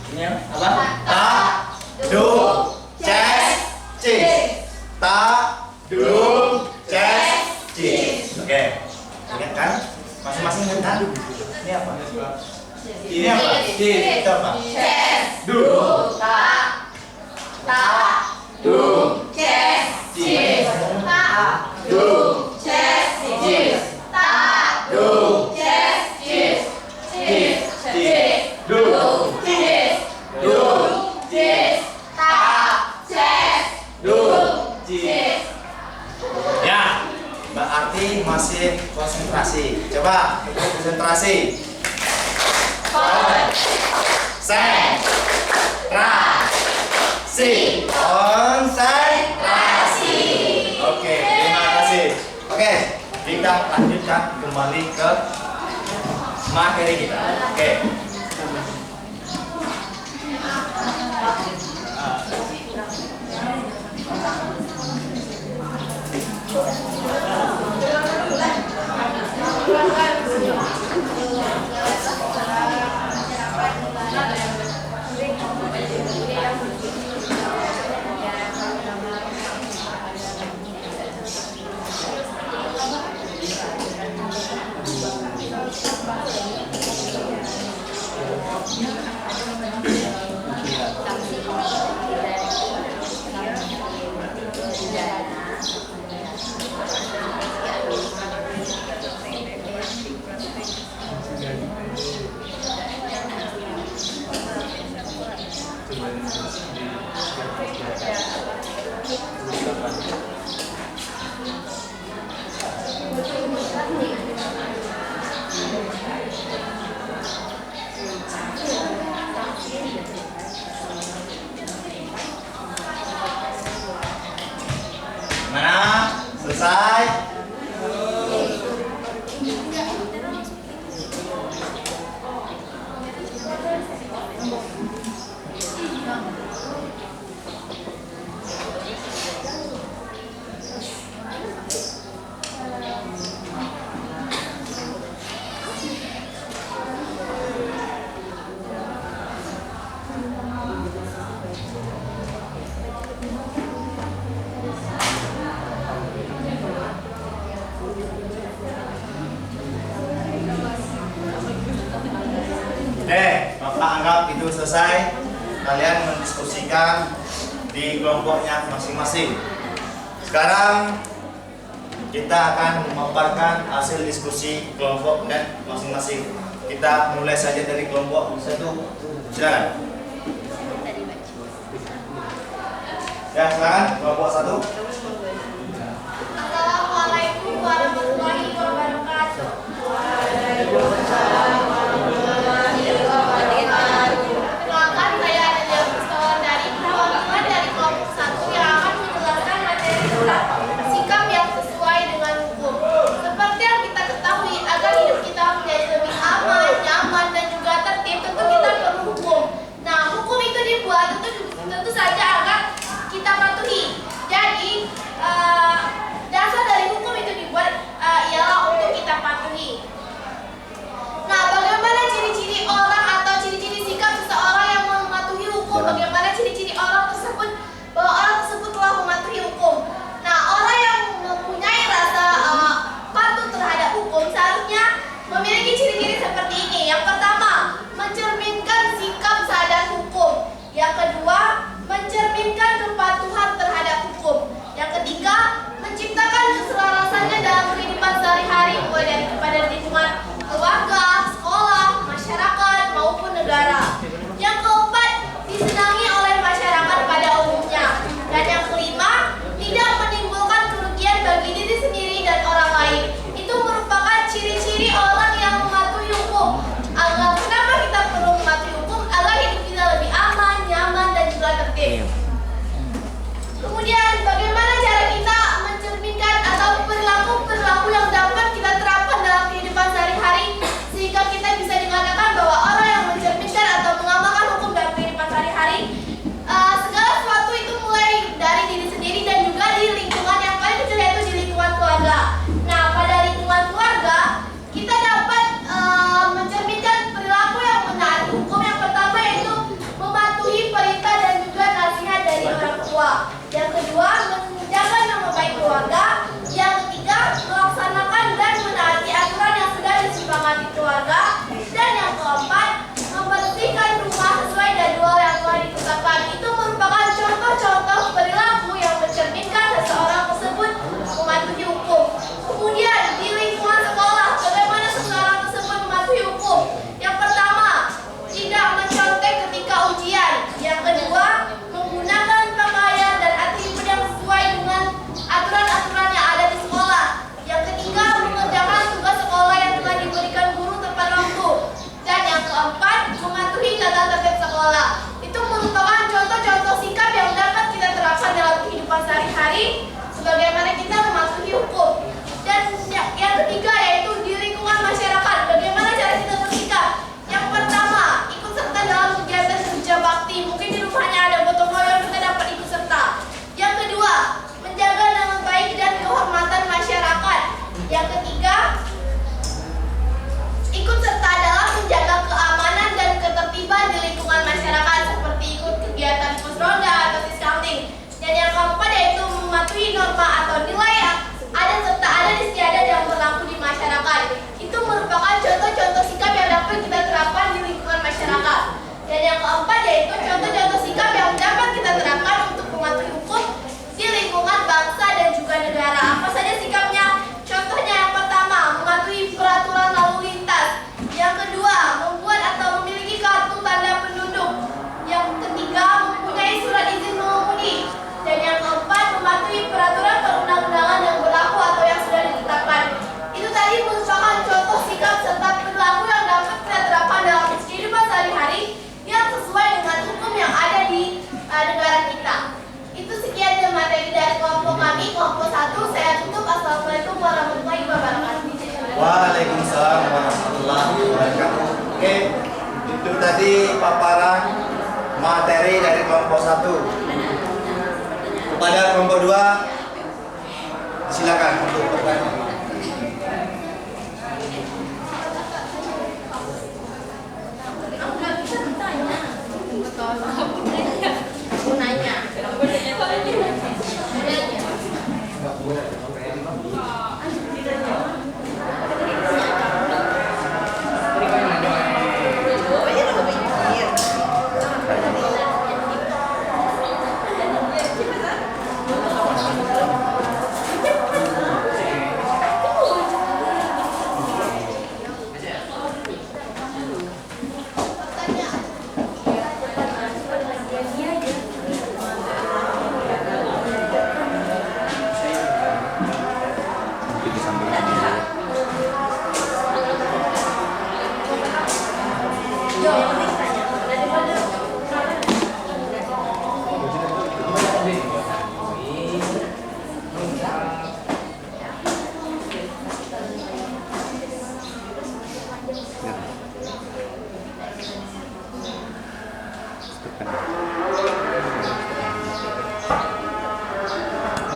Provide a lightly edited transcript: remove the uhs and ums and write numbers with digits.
Ini apa? Ta, du, ces, cis. Ta, du, ces, cis. Oke. Ingat kan? Masing-masing ingat kan? Ini apa? Ini apa? Cis. Itu apa? Ces. Du. Ta. Ta. Du. Ces. Cis. Ta. Du. Ces. Cis. Ta. Du. Ces. Cis. Cis. Cis. Du. Cis. Du. Cis. Ta. Ces. Du. Cis. Ya, berarti masih konsentrasi. Coba ikut konsentrasi. Konsentrasi. Konsentrasi. Oke, terima kasih. Oke, kita lanjutkan kembali ke materi kita. Oke. Mana? Selesai? Bapak anggap itu selesai. Kalian mendiskusikan di kelompoknya masing-masing. Sekarang kita akan memaparkan hasil diskusi kelompok dan masing-masing. Kita mulai saja dari kelompok satu. Silakan. Ya, silakan kelompok satu. Assalamualaikum warahmatullahi wabarakatuh. Perkenalkan, saya Anadia Priscawardani, perwakilan dari kelompok 1 yang akan menjelaskan materi tentang sikap yang sesuai dengan hukum. Seperti yang kita ketahui, agar hidup kita menjadi lebih aman, nyaman, dan juga tertib, tentu kita perlu hukum. Nah, hukum itu dibuat tentu saja agar kita patuhi. Jadi, dasar dari hukum itu dibuat ialah merupakan contoh-contoh sikap yang dapat kita terapkan di lingkungan masyarakat. Dan yang keempat yaitu contoh-contoh sikap yang dapat kita terapkan untuk mematuhi hukum di lingkungan bangsa dan juga negara. Apa saja sikapnya? Contohnya yang pertama, mematuhi peraturan lalu lintas. Yang kedua, membuat atau memiliki kartu tanda penduduk. Yang ketiga, mempunyai surat izin mengemudi. Dan yang keempat, mematuhi peraturan perundang-undangan yang berlaku atau yang sudah ditetapkan. Itu tadi merupakan contoh sikap serta perilaku yang dapat kita terapkan dalam kehidupan sehari-hari yang sesuai dengan hukum yang ada di negara kita. Itu sekian materi dari kelompok kami, kelompok 1. Saya tutup. Assalamualaikum warahmatullahi wabarakatuh. Waalaikumsalam warahmatullahi wabarakatuh. Oke, itu tadi paparan materi dari kelompok 1. Kepada kelompok 2, silakan untuk pertanyaan.